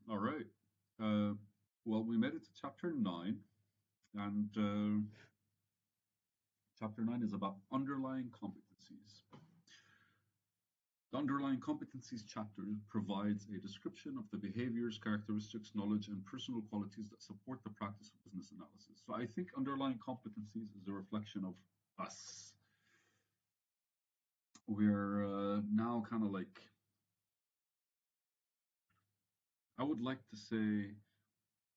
All right. Uh, well, we made it to chapter 9, and chapter 9 is about underlying competencies. The underlying competencies chapter provides a description of the behaviors, characteristics, knowledge, and personal qualities that support the practice of business analysis. So I think underlying competencies is a reflection of us. We're now kind of like, I would like to say,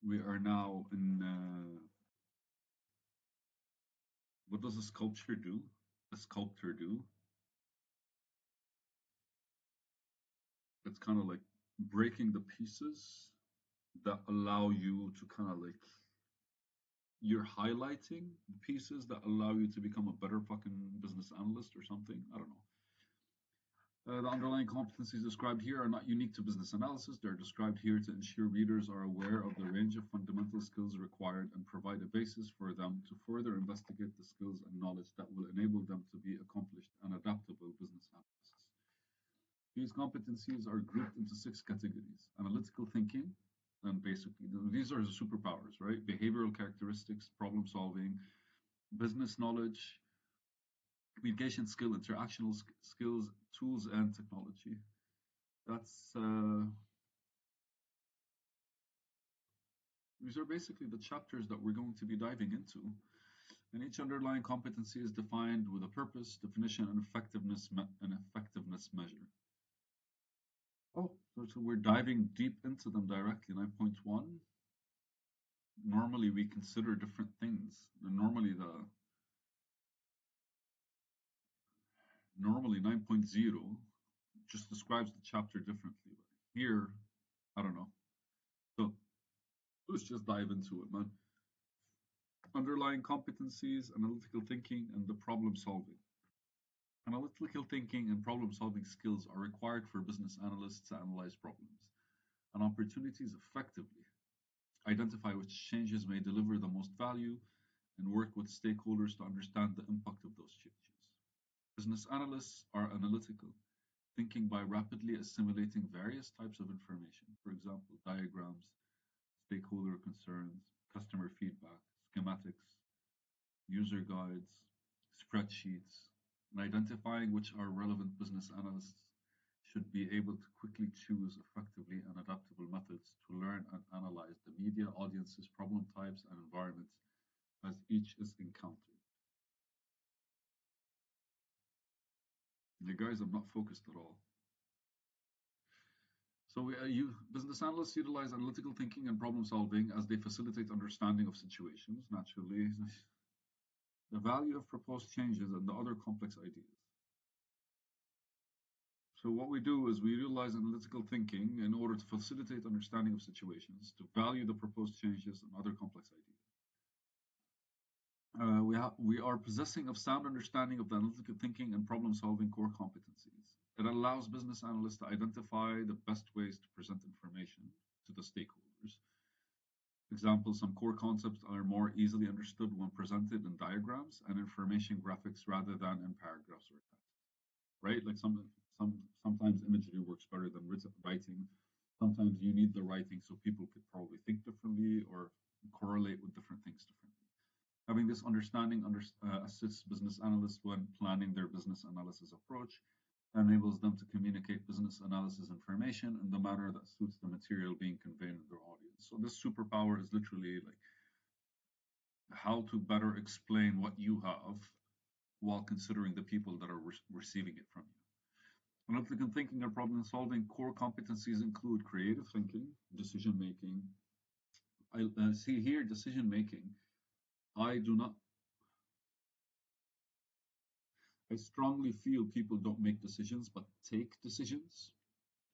we are now in what does a sculpture do? A sculptor do? It's kind of like breaking the pieces that allow you to kind of like you're highlighting the pieces that allow you to become a better fucking business analyst or something. I don't know. The underlying competencies described here are not unique to business analysis. They're described here to ensure readers are aware of the range of fundamental skills required and provide a basis for them to further investigate the skills and knowledge that will enable them to be accomplished and adaptable business analysts. These competencies are grouped into 6 categories: analytical thinking, and basically these are the superpowers, right? Behavioral characteristics, problem solving, business knowledge, communication skill, interactional skills, tools, and technology. That's These are basically the chapters that we're going to be diving into. And each underlying competency is defined with a purpose, definition, and effectiveness measure. So we're diving deep into them directly. 9.1. Normally we consider different things. And normally 9.0 just describes the chapter differently. But here, I don't know. So let's just dive into it, man. Underlying competencies, analytical thinking, and the problem solving. Analytical thinking and problem solving skills are required for business analysts to analyze problems and opportunities effectively, identify which changes may deliver the most value, and work with stakeholders to understand the impact of those changes. Business analysts are analytical, thinking by rapidly assimilating various types of information, for example, diagrams, stakeholder concerns, customer feedback, schematics, user guides, spreadsheets, and identifying which are relevant. Business analysts should be able to quickly choose effectively and adaptable methods to learn and analyze the media, audiences, problem types, and environments as each is encountered. You guys, I'm not focused at all. So business analysts utilize analytical thinking and problem solving as they facilitate understanding of situations, naturally, the value of proposed changes, and the other complex ideas. So what we do is we utilize analytical thinking in order to facilitate understanding of situations, to value the proposed changes and other complex ideas. We are possessing of sound understanding of the analytical thinking and problem-solving core competencies. It allows business analysts to identify the best ways to present information to the stakeholders. Example, some core concepts are more easily understood when presented in diagrams and information graphics rather than in paragraphs or text. Right? Like sometimes imagery works better than writing. Sometimes you need the writing so people could probably think differently or correlate with different things differently. Having this understanding assists business analysts when planning their business analysis approach, enables them to communicate business analysis information in the manner that suits the material being conveyed to their audience. So this superpower is literally like how to better explain what you have while considering the people that are receiving it from you. Analytical thinking and problem solving core competencies include creative thinking, decision making. I see here decision making. I do not I strongly feel people don't make decisions but take decisions,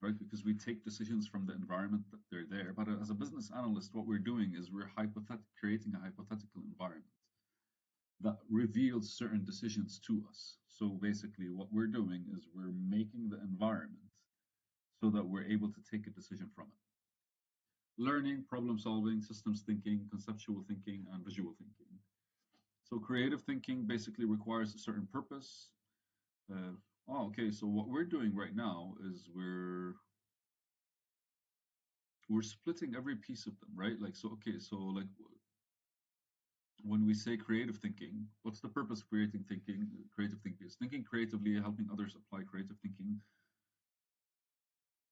right? Because we take decisions from the environment that they're there. But as a business analyst, what we're doing is we're creating a hypothetical environment that reveals certain decisions to us. So basically, what we're doing is we're making the environment so that we're able to take a decision from it. Learning, problem solving, systems thinking, conceptual thinking, and visual thinking. So creative thinking basically requires a certain purpose. Okay. So what we're doing right now is we're splitting every piece of them, right? Like, so, okay, so like when we say creative thinking, what's the purpose of creating thinking? Creative thinking is thinking creatively, helping others apply creative thinking,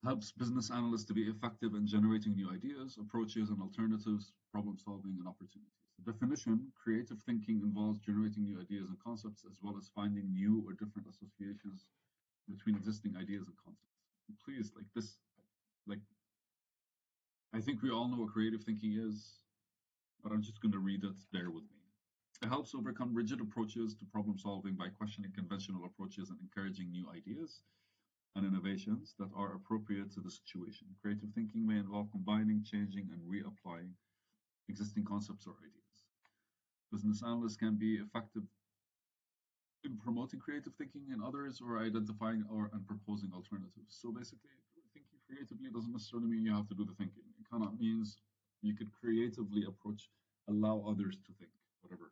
helps business analysts to be effective in generating new ideas, approaches, and alternatives, problem solving, and opportunities. The definition creative thinking involves generating new ideas and concepts, as well as finding new or different associations between existing ideas and concepts. Please, like this, like, I think we all know what creative thinking is, but I'm just going to read it. Bear with me. It helps overcome rigid approaches to problem solving by questioning conventional approaches and encouraging new ideas and innovations that are appropriate to the situation. Creative thinking may involve combining, changing, and reapplying existing concepts or ideas. Business analysts can be effective in promoting creative thinking in others or identifying or and proposing alternatives. So basically, thinking creatively doesn't necessarily mean you have to do the thinking. It kind of means you could creatively approach, allow others to think, whatever.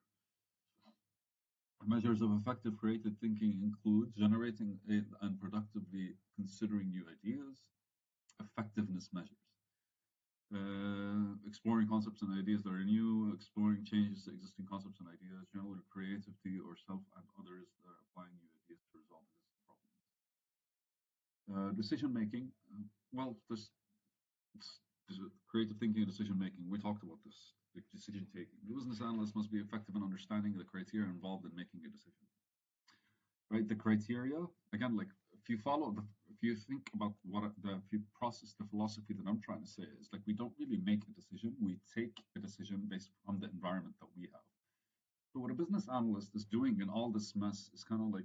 Measures of effective creative thinking include generating and productively considering new ideas, effectiveness measures, exploring concepts and ideas that are new, exploring changes to existing concepts and ideas, general creativity or self and others that are applying new ideas to resolve existing problems. Decision making, well, there's creative thinking and decision making. We talked about this, like decision taking. The business analyst must be effective in understanding the criteria involved in making a decision. Right, the criteria again, like if you think about what the if you process the philosophy that I'm trying to say is like we don't really make a decision, we take a decision based on the environment that we have. So what a business analyst is doing in all this mess is kind of like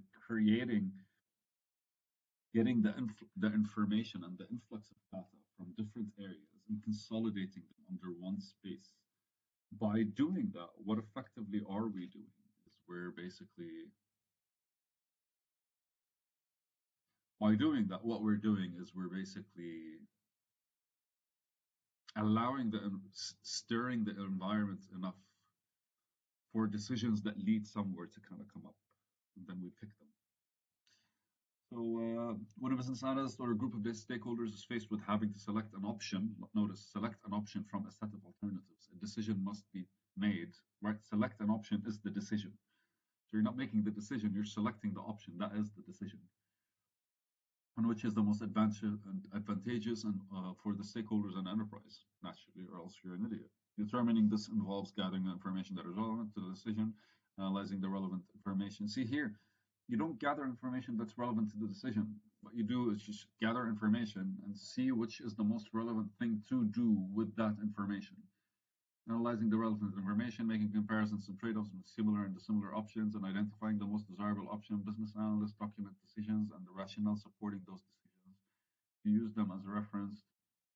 getting the information and the influx of data from different areas and consolidating them under one space. By doing that, what effectively are we doing is we're basically by doing that, what we're doing is we're basically allowing stirring the environment enough for decisions that lead somewhere to kind of come up, and then we pick them. So when a business analyst or a group of stakeholders is faced with having to select an option, notice select an option from a set of alternatives. A decision must be made, right? Select an option is the decision. So you're not making the decision, you're selecting the option. That is the decision. And which is the most advantageous and for the stakeholders and enterprise, naturally, or else you're an idiot. Determining this involves gathering the information that is relevant to the decision, analyzing the relevant information. See here, you don't gather information that's relevant to the decision. What you do is just gather information and see which is the most relevant thing to do with that information. Analyzing the relevant information, making comparisons and trade-offs with similar and dissimilar options, and identifying the most desirable option. Business analysts document decisions and the rationale supporting those decisions to use them as a reference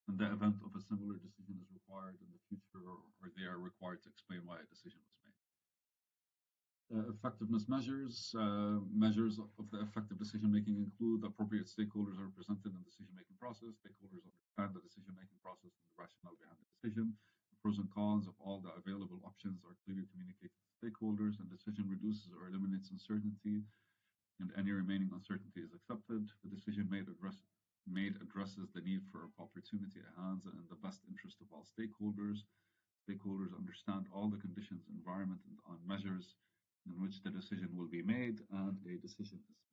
in the event of a similar decision is required in the future, or they are required to explain why a decision was made. Effectiveness measures. Measures of the effective decision-making include appropriate stakeholders are represented in the decision-making process. Stakeholders understand the decision-making process and the rationale behind the decision. The pros and cons of all the available options are clearly communicated to stakeholders, and decision reduces or eliminates uncertainty, and any remaining uncertainty is accepted. The decision made addresses the need for opportunity at hand and in the best interest of all stakeholders. Stakeholders understand all the conditions, environment, and on measures in which the decision will be made, and a decision is made.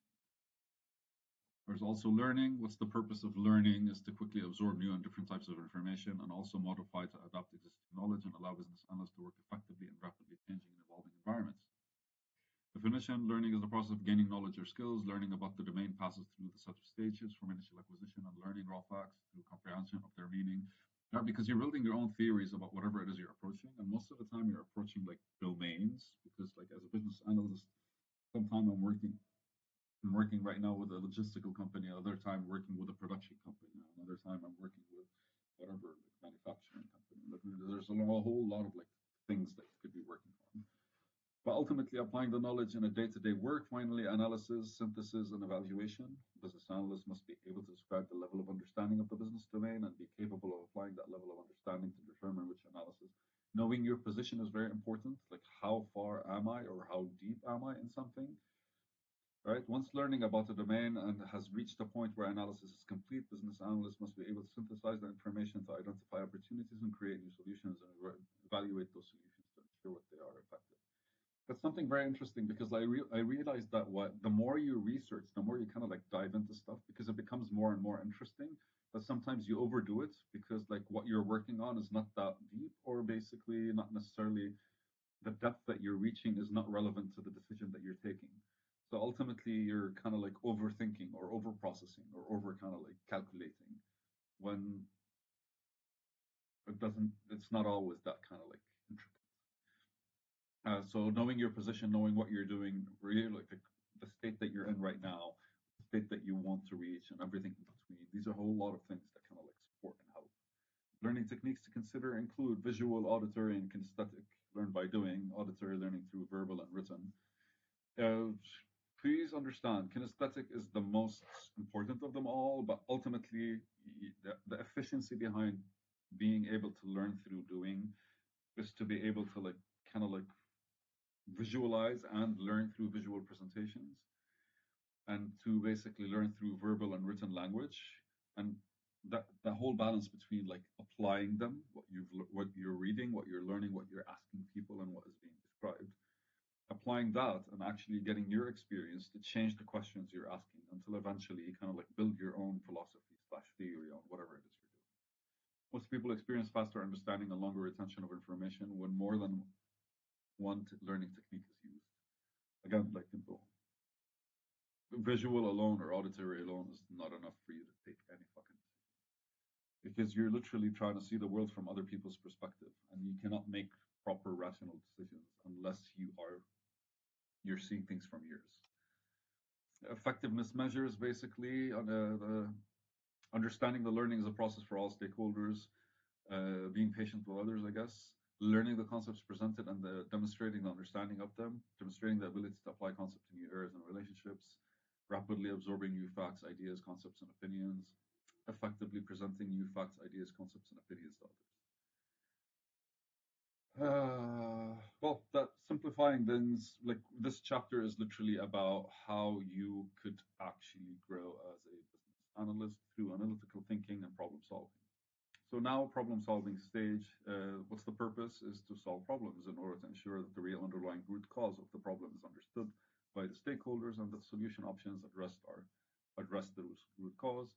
There's also learning. What's the purpose of learning is to quickly absorb new and different types of information and also modify to adapt existing knowledge and allow business analysts to work effectively in rapidly changing and evolving environments. Definition, learning is the process of gaining knowledge or skills. Learning about the domain passes through the set of stages from initial acquisition and learning raw facts through comprehension of their meaning. Because you're building your own theories about whatever it is you're approaching, and most of the time you're approaching like domains, because like as a business analyst, sometimes I'm working right now with a logistical company, another time working with a production company, another time I'm working with whatever like manufacturing company. Like, there's a whole lot of like things that you could be working on. But ultimately, applying the knowledge in a day-to-day work, finally, analysis, synthesis, and evaluation. Business analysts must be able to describe the level of understanding of the business domain and be capable of applying that level of understanding to determine which analysis. Knowing your position is very important, like how far am I or how deep am I in something? right? Once learning about a domain and has reached a point where analysis is complete, business analysts must be able to synthesize the information to identify opportunities and create new solutions and evaluate those solutions to ensure what they are effective. That's something very interesting because I realized that what the more you research, the more you kind of like dive into stuff because it becomes more and more interesting. But sometimes you overdo it because like what you're working on is not that deep, or basically not necessarily the depth that you're reaching is not relevant to the decision that you're taking. So ultimately, you're kind of like overthinking or over processing or over kind of like calculating when it's not always that kind of like intricate. So knowing your position, knowing what you're doing, really like the state that you're in right now, the state that you want to reach, and everything in between. These are a whole lot of things that kind of like support and help. Learning techniques to consider include visual, auditory, and kinesthetic. Learn by doing, auditory learning through verbal and written. Uh, Please understand, kinesthetic is the most important of them all, but ultimately, the efficiency behind being able to learn through doing is to be able to like kind of like visualize and learn through visual presentations and to basically learn through verbal and written language, and that whole balance between like applying them, what you're reading, what you're learning, what you're asking people, and what is being described, applying that and actually getting your experience to change the questions you're asking until eventually you kind of like build your own philosophy slash theory on whatever it is you're doing. Most people experience faster understanding and longer retention of information when more than one learning technique is used. Again, like visual alone or auditory alone is not enough for you to take any fucking decision because you're literally trying to see the world from other people's perspective, and you cannot make proper rational decisions unless you're seeing things from yours. Effectiveness measures basically on the understanding the learning is a process for all stakeholders, being patient with others, I guess, learning the concepts presented and demonstrating the understanding of them, demonstrating the ability to apply concepts to new areas and relationships, rapidly absorbing new facts, ideas, concepts, and opinions, effectively presenting new facts, ideas, concepts, and opinions to others. Well, that simplifying things, like this chapter is literally about how you could actually grow as a business analyst through analytical thinking and problem solving. So now problem solving stage, what's the purpose is to solve problems in order to ensure that the real underlying root cause of the problem is understood by the stakeholders and that solution options address the root cause.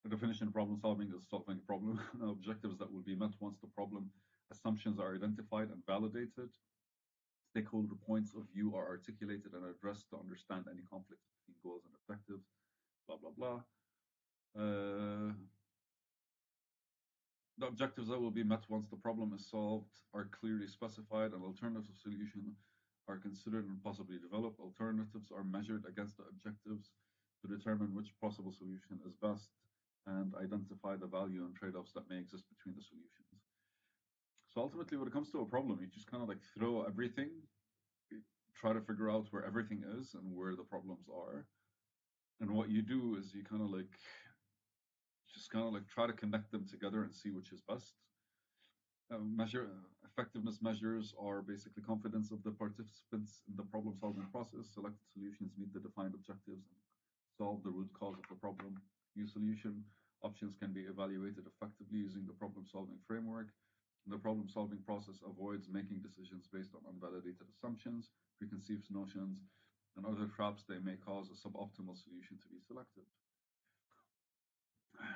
The definition of problem solving is solving a problem objectives that will be met once the problem assumptions are identified and validated. Stakeholder points of view are articulated and addressed to understand any conflicts between goals and objectives, blah, blah, blah. The objectives that will be met once the problem is solved are clearly specified, and alternative solutions are considered and possibly developed. Alternatives are measured against the objectives to determine which possible solution is best and identify the value and trade-offs that may exist between the solutions. So ultimately, when it comes to a problem, you just kind of like throw everything, try to figure out where everything is and where the problems are. And what you do is you kind of like just kind of like try to connect them together and see which is best. Effectiveness measures are basically confidence of the participants in the problem solving process. Selected solutions meet the defined objectives and solve the root cause of the problem. New solution options can be evaluated effectively using the problem solving framework. The problem solving process avoids making decisions based on unvalidated assumptions, preconceived notions, and other traps that may cause a suboptimal solution to be selected.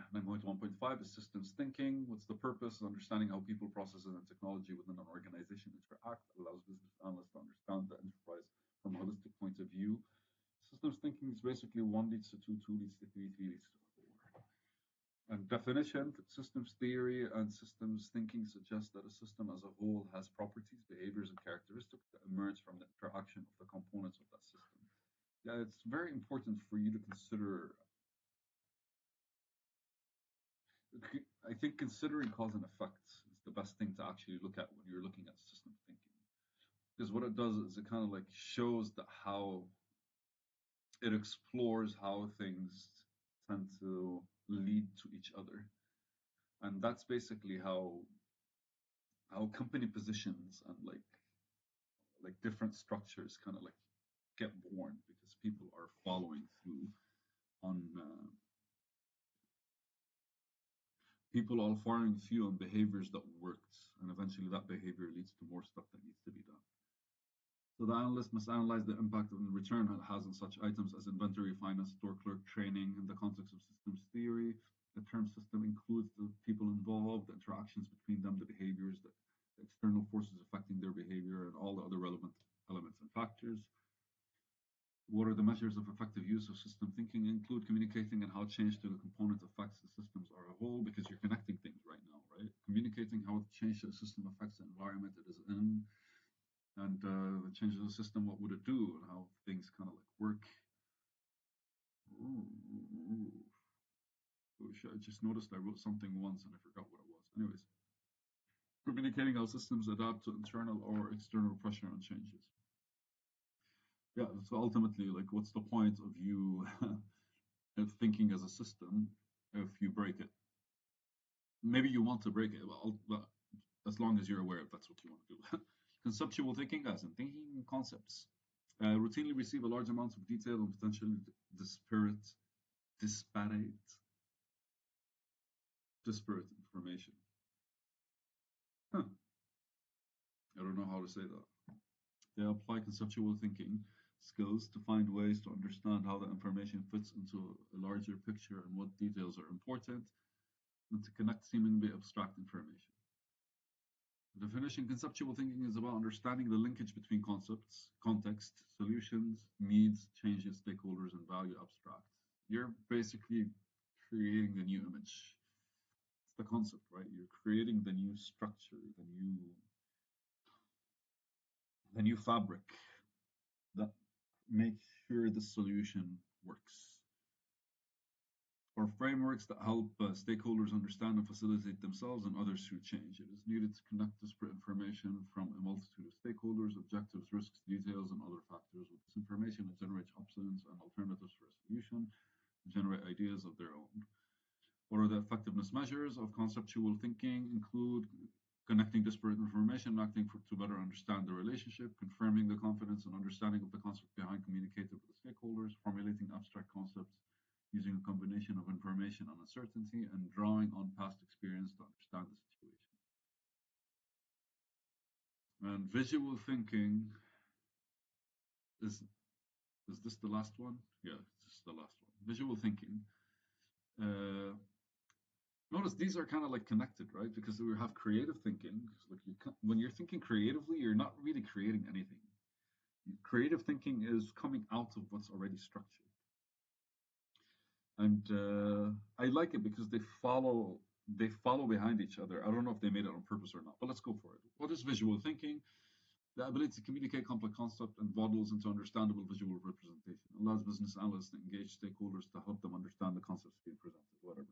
9.1.5 is systems thinking. What's the purpose? Understanding how people, processes, and technology within an organization interact allows business analysts to understand the enterprise from a holistic point of view. Systems thinking is basically 1 leads to 2, 2 leads to 3, 3 leads to 4. And definition, systems theory and systems thinking suggest that a system as a whole has properties, behaviors, and characteristics that emerge from the interaction of the components of that system. Yeah, it's very important for you to consider. I think considering cause and effect is the best thing to actually look at when you're looking at system thinking. Because what it does is it kind of like shows that how it explores how things tend to lead to each other. And that's basically how company positions and like different structures kind of like get born because because people are following through on people are following through on behaviors that worked, and eventually that behavior leads to more stuff that needs to be done. So the analyst must analyze the impact and return it has on such items as inventory, finance, store clerk training in the context of systems theory. The term system includes the people involved, the interactions between them, the behaviors, the external forces affecting their behavior, and all the other relevant elements and factors. What are the measures of effective use of system thinking? Include communicating and how change to the component affects the systems as a whole, because you're connecting things right now, right? Communicating how change to the system affects the environment it is in, and the change of the system, what would it do, and how things kind of like work. I just noticed I wrote something once and I forgot what it was. Anyways, communicating how systems adapt to internal or external pressure and changes. Yeah, so ultimately, like, what's the point of you thinking as a system if you break it? Maybe you want to break it, but as long as you're aware if that's what you want to do. Conceptual thinking, as in thinking in concepts. Routinely receive a large amount of detailed and potentially disparate information. Huh. I don't know how to say that. They apply conceptual thinking skills to find ways to understand how the information fits into a larger picture and what details are important, and to connect seemingly abstract information. The definition: conceptual thinking is about understanding the linkage between concepts, context, solutions, needs, changes, stakeholders, and value abstract. You're basically creating the new image. It's the concept, right? You're creating the new structure, the new fabric that makes sure the solution works. Or frameworks that help stakeholders understand and facilitate themselves and others through change. It is needed to connect disparate information from a multitude of stakeholders, objectives, risks, details, and other factors. With this information, it generates options and alternatives for a solution, generate ideas of their own. What are the effectiveness measures of conceptual thinking? Include connecting disparate information, acting to better understand the relationship, confirming the confidence and understanding of the concept behind communicated with the stakeholders, formulating abstract concepts using a combination of information and uncertainty, and drawing on past experience to understand the situation. And visual thinking is this the last one? Yeah, this is the last one. Visual thinking. Notice these are kind of like connected, right? Because we have creative thinking. Like when you're thinking creatively, you're not really creating anything. Creative thinking is coming out of what's already structured. And I like it because they follow behind each other. I don't know if they made it on purpose or not, but let's go for it. What is visual thinking? The ability to communicate complex concepts and models into understandable visual representation. Allows business analysts to engage stakeholders to help them understand the concepts being presented, whatever.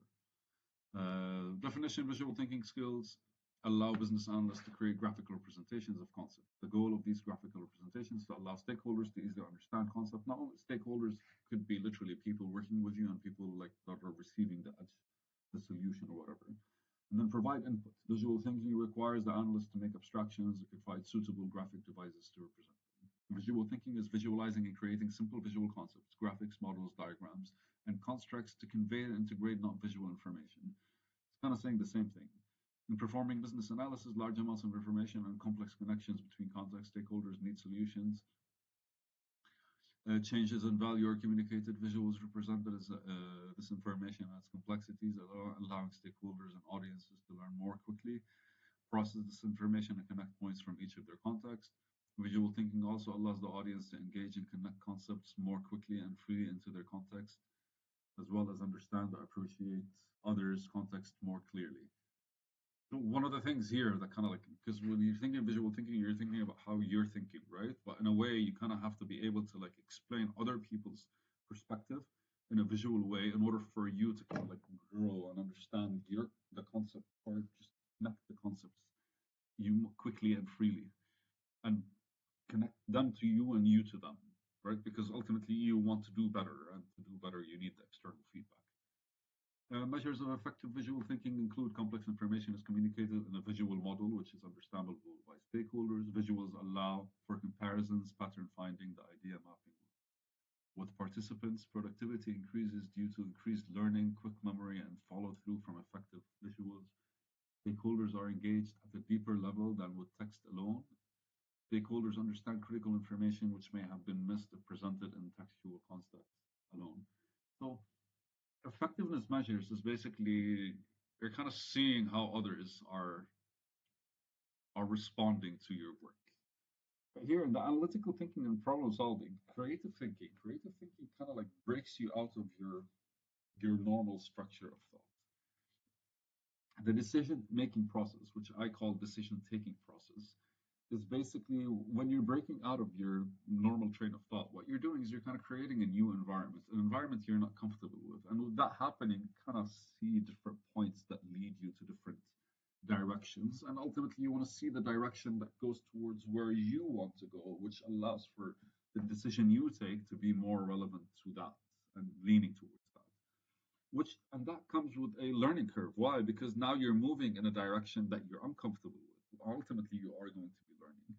Definition: visual thinking skills allow business analysts to create graphical representations of concepts. The goal of these graphical representations is to allow stakeholders to easily understand concepts. Not only stakeholders, could be literally people working with you and people like that are receiving the solution or whatever. And then provide input. Visual thinking requires the analyst to make abstractions and provide suitable graphic devices to represent them. Visual thinking is visualizing and creating simple visual concepts, graphics, models, diagrams, and constructs to convey and integrate non-visual information. It's kind of saying the same thing. In performing business analysis, large amounts of information and complex connections between context, stakeholders, need solutions. Changes in value are communicated. Visuals represented as this information and its complexities, allowing stakeholders and audiences to learn more quickly, process this information, and connect points from each of their contexts. Visual thinking also allows the audience to engage and connect concepts more quickly and freely into their context, as well as understand or appreciate others' context more clearly. So one of the things here that kind of like, because when you're thinking of visual thinking, you're thinking about how you're thinking, right? But in a way, you kind of have to be able to like explain other people's perspective in a visual way in order for you to kind of like grow and understand the concept, or just connect the concepts you quickly and freely, and connect them to you and you to them, right? Because ultimately you want to do better, and to do better, you need the external feedback. Measures of effective visual thinking include complex information is communicated in a visual model, which is understandable by stakeholders. Visuals allow for comparisons, pattern finding, the idea mapping. With participants, productivity increases due to increased learning, quick memory, and follow through from effective visuals. Stakeholders are engaged at a deeper level than with text alone. Stakeholders understand critical information which may have been missed if presented in textual context alone. So, effectiveness measures is basically you're kind of seeing how others are responding to your work. But here in the analytical thinking and problem solving, creative thinking kind of like breaks you out of your normal structure of thought. The decision making process, which I call decision taking process, is basically when you're breaking out of your normal train of thought, what you're doing is you're kind of creating a new environment, an environment you're not comfortable with. And with that happening, kind of see different points that lead you to different directions. And ultimately, you want to see the direction that goes towards where you want to go, which allows for the decision you take to be more relevant to that and leaning towards that. Which and that comes with a learning curve. Why? Because now you're moving in a direction that you're uncomfortable with. Ultimately, you are going to be learning.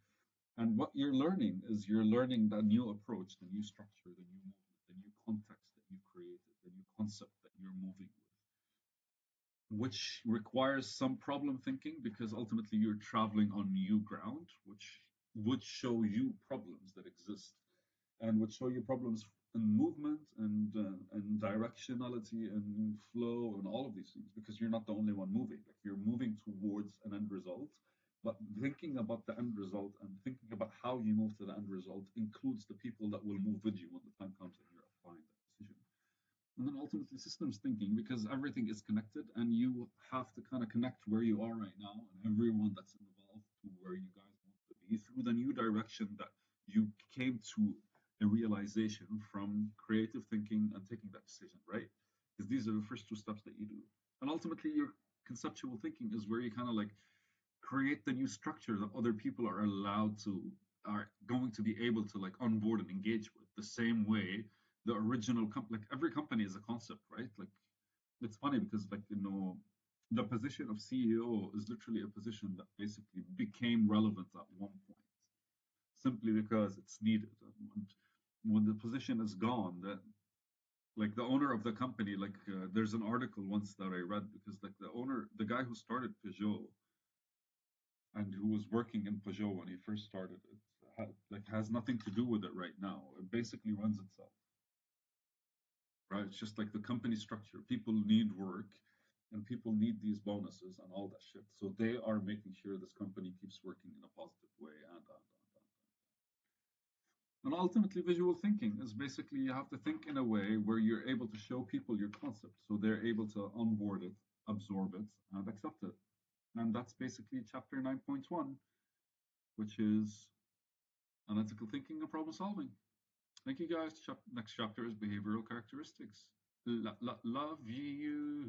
And what you're learning is you're learning the new approach, the new structure, the new movement, the new context that you created, the new concept that you're moving with, which requires some problem thinking because ultimately you're traveling on new ground, which would show you problems that exist and would show you problems in movement and directionality and flow and all of these things because you're not the only one moving. Like you're moving towards an end result, but thinking about the end result and thinking about how you move to the end result includes the people that will move with you when the time comes and you're applying that decision. And then ultimately systems thinking because everything is connected and you have to kind of connect where you are right now and everyone that's involved to where you guys want to be through the new direction that you came to a realization from creative thinking and taking that decision, right? Because these are the first two steps that you do. And ultimately your conceptual thinking is where you kind of like create the new structure that other people are going to be able to like onboard and engage with the same way the original like every company is a concept, right? Like it's funny because like the position of CEO is literally a position that basically became relevant at one point simply because it's needed. And when the position is gone, that like the owner of the company, like there's an article once that I read because like the guy who started Peugeot and who was working in Peugeot when he first started it, has nothing to do with it right now. It basically runs itself, right? It's just like the company structure. People need work, and people need these bonuses and all that shit. So they are making sure this company keeps working in a positive way, and ultimately, visual thinking is basically you have to think in a way where you're able to show people your concept, so they're able to onboard it, absorb it, and accept it. And that's basically chapter 9.1, which is analytical thinking and problem solving. Thank you guys. Next chapter is behavioral characteristics. Love you.